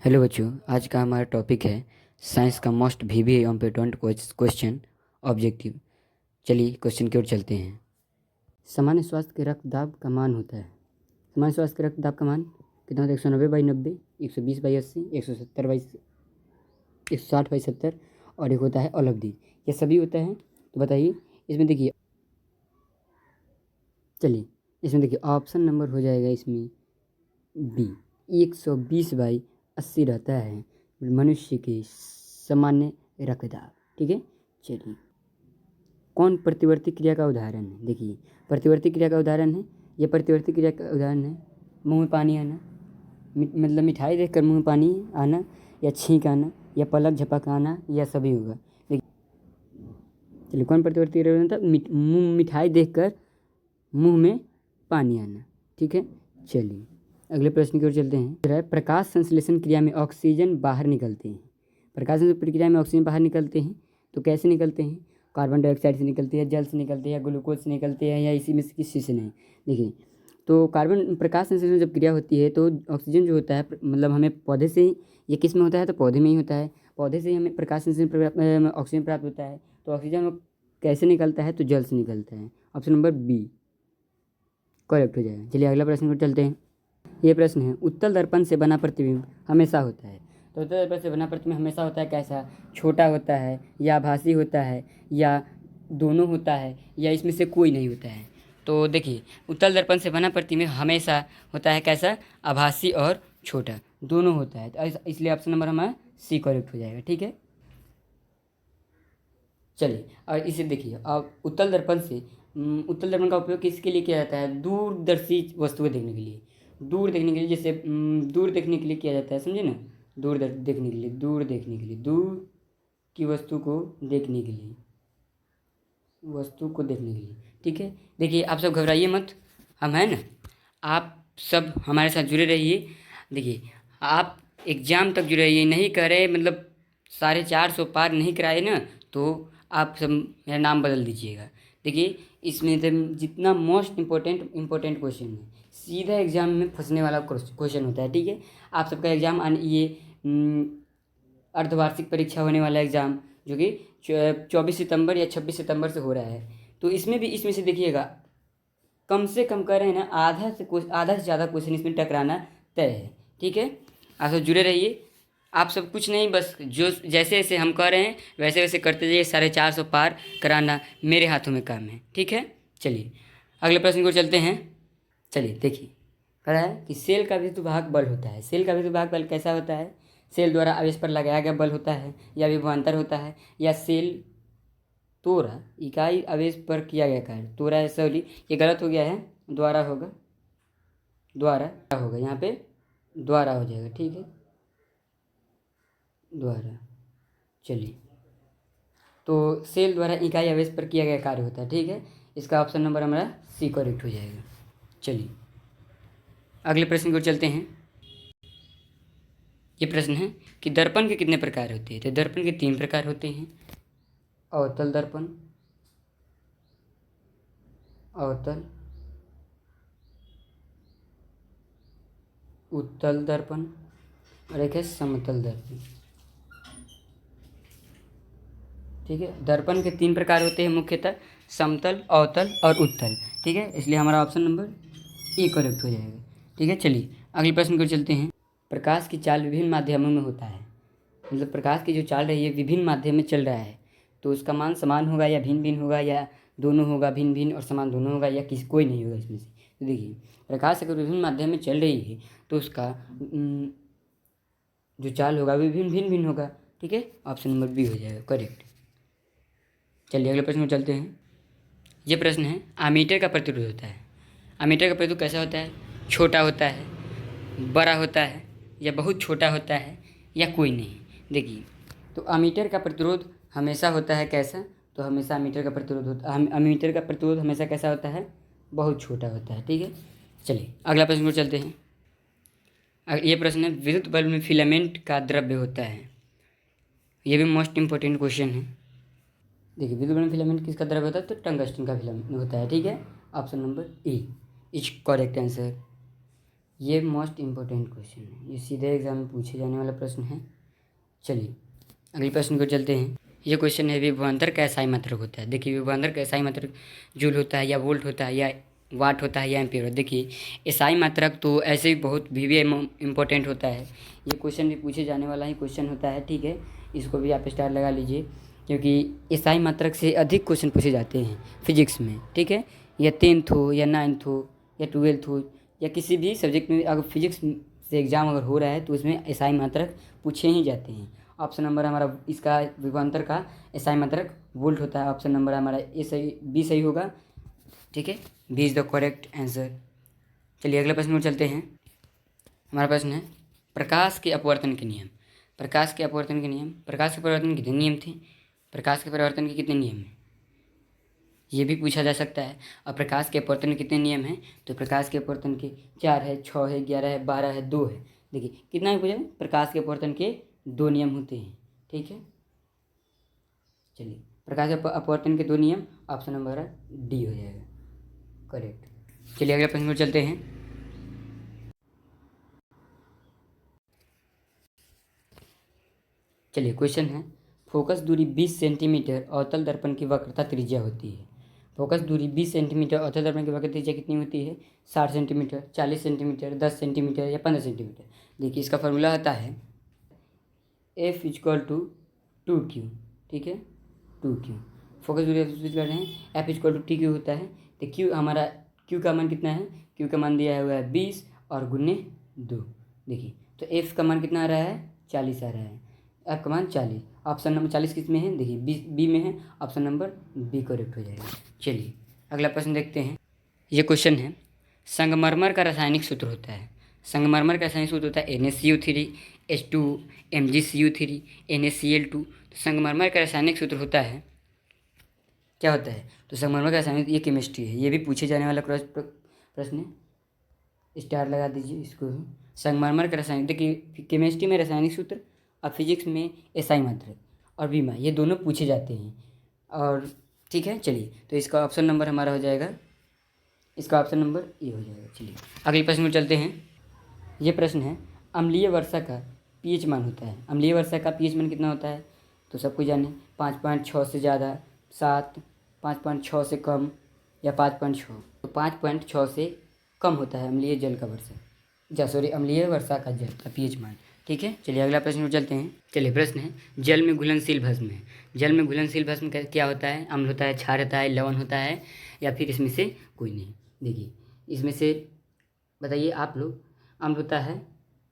Hello बच्चों, आज का हमारा टॉपिक है साइंस का मोस्ट वीवी इम्पोर्टेंट क्वेश्चन ऑब्जेक्टिव। चलिए क्वेश्चन की ओर चलते हैं। सामान्य स्वास्थ्य के रक्तदाब का मान होता है। सामान्य स्वास्थ्य के रक्तदाब का मान कितना होता है? 190/90, 120/80, 160/70 और एक होता है अवलब्धि। ये सभी होता है। तो बताइए इसमें, देखिए चलिए इसमें देखिए ऑप्शन नंबर हो जाएगा इसमें बी। 120/80 रहता है मनुष्य के सामान्य रक्तदाब। ठीक है। चलिए, कौन प्रतिवर्ती क्रिया का उदाहरण है? देखिए, प्रतिवर्ती क्रिया का उदाहरण है, ये प्रतिवर्ती क्रिया का उदाहरण है मुंह में पानी आना, मतलब मिठाई देखकर मुंह में पानी आना, या छींक आना, या पलक झपक आना, या सभी होगा। देखिए चलिए, कौन प्रतिवर्ती क्रिया था? मिठाई देखकर मुंह में पानी आना। ठीक है। चलिए अगले प्रश्न की ओर चलते हैं। प्रकाश संश्लेषण क्रिया में ऑक्सीजन बाहर निकलते हैं। प्रकाश संश्लेषण प्रक्रिया में ऑक्सीजन बाहर निकलते हैं तो कैसे निकलते हैं? कार्बन डाइऑक्साइड से निकलते हैं, जल से निकलते हैं, ग्लूकोज से निकलते हैं, या इसी में से किसी से नहीं? देखिए, तो कार्बन प्रकाश संश्लेषण जब क्रिया होती है तो ऑक्सीजन जो होता है, मतलब हमें पौधे से ही, ये किस में होता है? तो पौधे में ही होता है। पौधे से ही हमें प्रकाश संश्लेषण ऑक्सीजन प्राप्त होता है। तो ऑक्सीजन कैसे निकलता है? तो जल से निकलता है। ऑप्शन नंबर बी करेक्ट हो जाएगा। चलिए अगला प्रश्न पर चलते हैं। ये प्रश्न है, उत्तल दर्पण से बना प्रतिबिंब हमेशा होता है। तो उत्तल दर्पण से बना प्रतिबिंब हमेशा होता है कैसा? छोटा होता है, या आभासी होता है, या दोनों होता है, या इसमें से कोई नहीं होता है? तो देखिए, उत्तल दर्पण से बना प्रतिबिंब हमेशा होता है कैसा? आभासी और छोटा, दोनों होता है। तो इसलिए ऑप्शन नंबर हमारा सी करेक्ट हो जाएगा। ठीक है। चलिए, और इसे देखिए, अब उत्तल दर्पण का उपयोग किसके लिए किया जाता है? दूरदर्शी वस्तुएं देखने के लिए, दूर देखने के लिए, जैसे दूर देखने के लिए किया जाता है, समझे ना? देखने के लिए, दूर देखने के लिए, दूर की वस्तु को देखने के लिए। ठीक है। देखिए, आप सब घबराइए मत, हम हैं ना, आप सब हमारे साथ जुड़े रहिए। देखिए, आप एग्ज़ाम तक जुड़े रहिए, नहीं कह रहे मतलब 450 पार नहीं कराए ना, तो आप सब मेरा नाम बदल दीजिएगा। देखिए, इसमें तो जितना मोस्ट इम्पोर्टेंट क्वेश्चन है, सीधा एग्ज़ाम में फंसने वाला क्वेश्चन होता है। ठीक है। आप सबका एग्ज़ाम ये अर्धवार्षिक परीक्षा होने वाला एग्ज़ाम, जो कि 24 सितंबर या 26 सितंबर से हो रहा है, तो इसमें से देखिएगा, कम से कम कर रहे हैं ना, आधा से ज़्यादा क्वेश्चन इसमें टकराना तय है। ठीक है। आप सब जुड़े रहिए। आप सब कुछ नहीं, बस जो जैसे जैसे हम कर रहे हैं वैसे वैसे करते जाइए। 450 पार कराना मेरे हाथों में काम है। ठीक है। चलिए अगले प्रश्न को चलते हैं। चलिए देखिए, कह रहा है कि सेल का विद्युतवाहक बल होता है। सेल का विद्युतवाहक बल कैसा होता है? सेल द्वारा आवेश पर लगाया गया बल होता है, या विभवांतर होता है, या सेल तोरा इकाई आवेश पर किया गया कार्य। तोरा है सॉरी, ये गलत हो गया है, द्वारा होगा, द्वारा होगा, यहाँ पे द्वारा हो जाएगा। ठीक है, द्वारा। चलिए, तो सेल द्वारा इकाई आवेश पर किया गया कार्य होता है। ठीक है। इसका ऑप्शन नंबर हमारा सी करेक्ट हो जाएगा। चलिए अगले प्रश्न को चलते हैं। ये प्रश्न है कि दर्पण के कितने प्रकार होते हैं? तो दर्पण के 3 प्रकार होते हैं। अवतल दर्पण, अवतल, उत्तल दर्पण, और एक है समतल दर्पण। ठीक है। दर्पण के 3 प्रकार होते हैं मुख्यतः, समतल, अवतल और उत्तल। ठीक है। इसलिए हमारा ऑप्शन नंबर ए करेक्ट हो जाएगा। ठीक है। चलिए अगले प्रश्न को चलते हैं। प्रकाश की चाल विभिन्न माध्यमों में होता है, मतलब प्रकाश की जो चाल रही है विभिन्न माध्यम में चल रहा है, तो उसका मान समान होगा या भिन्न भिन्न होगा, या दोनों होगा, भिन्न भिन्न और समान दोनों होगा, या कोई नहीं होगा इसमें से? तो देखिए, प्रकाश अगर विभिन्न माध्यम में चल रही है तो उसका जो चाल होगा वो भिन्न भिन्न होगा। ठीक है। ऑप्शन नंबर बी हो जाएगा करेक्ट। चलिए अगले प्रश्न में चलते हैं। ये प्रश्न है, आमीटर का प्रतिरोध होता है। आमीटर का प्रतिरोध कैसा होता है? छोटा होता है, बड़ा होता है, या बहुत छोटा होता है, या कोई नहीं? देखिए, तो अमीटर का प्रतिरोध हमेशा होता है कैसा? तो हमेशा अमीटर का प्रतिरोध हमेशा कैसा होता है? बहुत छोटा होता है। ठीक है। चलिए अगला प्रश्न को चलते हैं। ये प्रश्न है, विद्युत बल्ब में फिलामेंट का द्रव्य होता है। ये भी मोस्ट इम्पोर्टेंट क्वेश्चन है। देखिए, विद्युत बल्ब में फिलामेंट किसका द्रव्य होता है? तो टंगस्टन का फिलामेंट होता है। ठीक है। Option number A is correct answer. ये मोस्ट इम्पोर्टेंट क्वेश्चन है, ये सीधे एग्जाम में पूछे जाने वाला प्रश्न है। चलिए अगले प्रश्न को चलते हैं। ये क्वेश्चन है विभवांतर का एसआई मात्रक होता है। देखिए विभवांतर का एसआई मात्रक जूल होता है या वोल्ट होता है या वाट होता है या एम्पीयर होता है। देखिए एसआई मात्रक तो ऐसे ही बहुत भी इम्पोर्टेंट होता है, ये क्वेश्चन भी पूछे जाने वाला ही क्वेश्चन होता है, ठीक है। इसको भी आप स्टार लगा लीजिए, क्योंकि एसआई मात्रक से अधिक क्वेश्चन पूछे जाते हैं फिजिक्स में, ठीक है। या 10th हो या 9th हो या 12th हो या किसी भी सब्जेक्ट में अगर फिजिक्स से एग्ज़ाम अगर हो रहा है तो उसमें एसआई मात्रक पूछे ही जाते हैं। ऑप्शन नंबर हमारा इसका विभवांतर का एसआई मात्रक वोल्ट होता है। ऑप्शन नंबर हमारा ए सही, बी सही होगा, ठीक है। B is the correct answer. चलिए अगले प्रश्न में चलते हैं। हमारा प्रश्न है प्रकाश के अपवर्तन के नियम। प्रकाश के अपवर्तन के नियम, प्रकाश के परिवर्तन के कितने नियम थे? प्रकाश के परिवर्तन के कितने नियम हैं, ये भी पूछा जा सकता है। और प्रकाश के अपवर्तन के कितने नियम हैं? तो प्रकाश के अपवर्तन के 4 है, 6 है, 11 है, 12 है, 2 है। देखिए कितना है पूछा, प्रकाश के अपवर्तन के 2 नियम होते हैं, ठीक है। चलिए प्रकाश के अपवर्तन के 2 नियम, ऑप्शन नंबर डी हो जाएगा करेक्ट। चलिए अगले प्रश्न पर चलते हैं। चलिए क्वेश्चन है फोकस दूरी 20 सेंटीमीटर अवतल दर्पण की वक्रता त्रिज्या होती है। फोकस दूरी 20 सेंटीमीटर अवतल दर्पण की वक्र त्रिज्या कितनी होती है? 60 सेंटीमीटर, 40 सेंटीमीटर, 10 सेंटीमीटर या 15 सेंटीमीटर। देखिए इसका फॉर्मूला आता है F इक्वल टू 2Q, ठीक है, 2Q। फोकस दूरी कर रहे हैं, F इक्वल टू TQ होता है। तो Q हमारा, Q का मान कितना है? Q का मान दिया हुआ है 20 और गुने 2। देखिए तो F का मान कितना आ रहा है? 40 आ रहा है। F का मान 40, ऑप्शन नंबर 40 किस में है? देखिए बी में है, ऑप्शन नंबर बी करेक्ट हो जाएगा। चलिए अगला प्रश्न देखते हैं। ये क्वेश्चन है संगमरमर का रासायनिक सूत्र होता है। संगमरमर का रासायनिक सूत्र होता है NaCO3 H2 MgCO3 NaCl2। तो संगमरमर का रासायनिक सूत्र होता है, क्या होता है? तो संगमरमर का रासायनिक, ये केमिस्ट्री है, ये भी पूछे जाने वाला प्रश्न है, स्टार लगा दीजिए इसको। संगमरमर का रासायनिक, देखिए केमिस्ट्री में रासायनिक सूत्र और फिजिक्स में एसआई मात्रक और बीमा, ये दोनों पूछे जाते हैं, और ठीक है। चलिए तो इसका ऑप्शन नंबर हमारा हो जाएगा, इसका ऑप्शन नंबर ए हो जाएगा। चलिए अगले प्रश्न में चलते हैं। ये प्रश्न है अम्लीय वर्षा का पीएच मान होता है। अम्लीय वर्षा का पीएच मान कितना होता है? तो सब कुछ जाने, 5.6 से ज़्यादा, 7, 5.6 से कम या 5.6। तो 5.6 से कम होता है अम्लीय जल का वर्षा, अम्लीय वर्षा का जल का पीएच मान, ठीक है। चलिए अगला प्रश्न पर चलते हैं। चलिए प्रश्न है जल में घुलनशील भस्म है। जल में घुलनशील भस्म क्या होता है? अम्ल होता है, क्षार होता है, लवण होता है, या फिर इसमें से कोई नहीं। देखिए इसमें से बताइए आप लोग, अम्ल होता है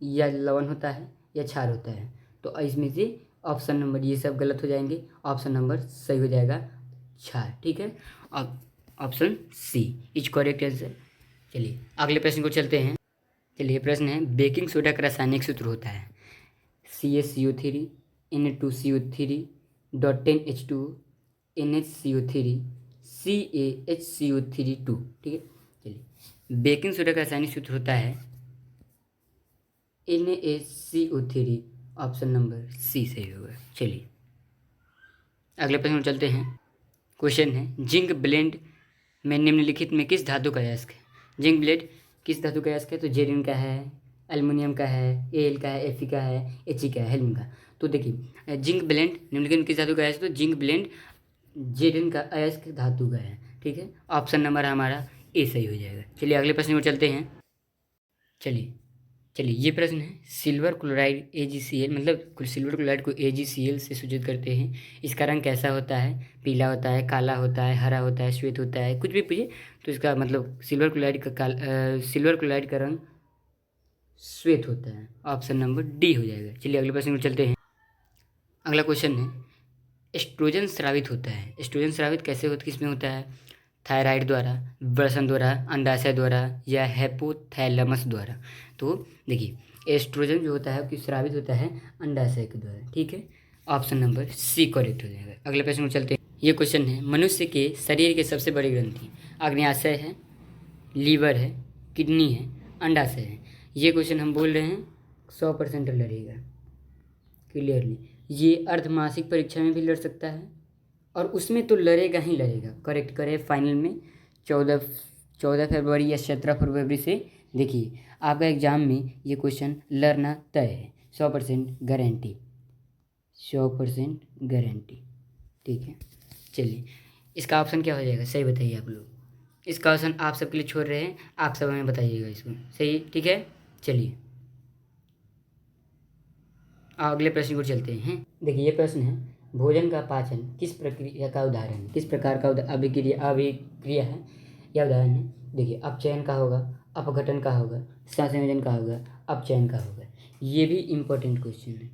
या लवण होता है या क्षार होता है? तो इसमें से ऑप्शन नंबर, ये सब गलत हो जाएंगे, ऑप्शन नंबर सही हो जाएगा क्षार, ठीक है। अब option C is correct answer. चलिए अगले प्रश्न को चलते हैं। चलिए प्रश्न है बेकिंग सोडा का रासायनिक सूत्र होता है CaCO3 Na2CO3 .10H2 NHCO3 CaHCO3 2, ठीक है। चलिए बेकिंग सोडा का रासायनिक सूत्र होता है NaCO3, ऑप्शन नंबर सी सही होगा। चलिए अगले प्रश्न में चलते हैं। क्वेश्चन है जिंक ब्लेंड में निम्नलिखित में किस धातु का अयस्क है? जिंक ब्लेंड किस धातु का अयस्क है? तो जेरिन का है, एल्युमिनियम का है, एल का है, Fe का है, He का है, हेलियम का। तो देखिए जिंक ब्लेंड निम्नलिखित में किस धातु का अयस्क? तो जिंक ब्लेंड जेरिन का अयस्क धातु का है, ठीक है। ऑप्शन नंबर हमारा ए सही हो जाएगा। चलिए अगले प्रश्न में चलते हैं। चलिए ये प्रश्न है सिल्वर क्लोराइड AgCl, मतलब सिल्वर क्लोराइड को AgCl से सूचित करते हैं। इसका रंग कैसा होता है? पीला होता है, काला होता है, हरा होता है, श्वेत होता है, कुछ भी पूछिए तो इसका मतलब सिल्वर क्लोराइड का रंग श्वेत होता है, ऑप्शन नंबर डी हो जाएगा। चलिए अगले प्रश्न में चलते हैं। अगला क्वेश्चन है एस्ट्रोजन स्रावित होता है। एस्ट्रोजन स्रावित कैसे होता, किसमें होता है? थायराइड द्वारा, वृषण द्वारा, अंडाशय द्वारा या हैपोथैलेमस द्वारा। तो देखिए एस्ट्रोजन जो होता है वो स्रावित होता है अंडाशय के द्वारा, ठीक है। ऑप्शन नंबर सी करेक्ट हो जाएगा। अगले प्रश्न में चलते हैं। ये क्वेश्चन है मनुष्य के शरीर के सबसे बड़ी ग्रंथि आग्नेयाशय है, लीवर है, किडनी है, अंडाशय है। ये क्वेश्चन हम बोल रहे हैं 100% लड़ेगा क्लियरली। ये अर्धमासिक परीक्षा में भी लड़ सकता है और उसमें तो लड़ेगा ही लड़ेगा। करेक्ट करे फाइनल में 14 फरवरी या 17 फरवरी से देखिए आपका एग्ज़ाम में ये क्वेश्चन लरना तय है, 100% गारंटी, 100% गारंटी। ठीक है, चलिए इसका ऑप्शन क्या हो जाएगा, सही बताइए आप लोग। इसका ऑप्शन आप सबके लिए छोड़ रहे हैं, आप सब हमें बताइएगा इसको, सही, ठीक है। चलिए अगले प्रश्न को चलते हैं। देखिए ये प्रश्न है, भोजन का पाचन किस प्रक्रिया का उदाहरण है, किस प्रकार का अभिक्रिया है या उदाहरण है। देखिए अपचयन का होगा, अपघटन का होगा, संयोजन का होगा, अपचयन का होगा। ये भी इम्पोर्टेंट क्वेश्चन है।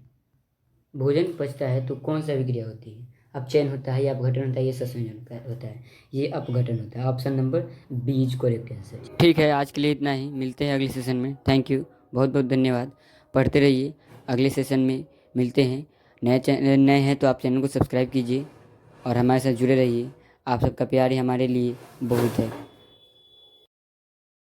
भोजन पचता है तो कौन सा अभिक्रिया होती है, अपचयन होता है या अपघटन होता है, ये संयोजन होता है, ये अपघटन होता है। Option number B is correct answer. ठीक है, आज के लिए इतना ही, मिलते हैं अगले सेशन में। थैंक यू, बहुत बहुत धन्यवाद। पढ़ते रहिए, अगले सेशन में मिलते हैं। नए हैं तो आप चैनल को सब्सक्राइब कीजिए और हमारे साथ जुड़े रहिए। आप सबका प्यार ही हमारे लिए बहुत है।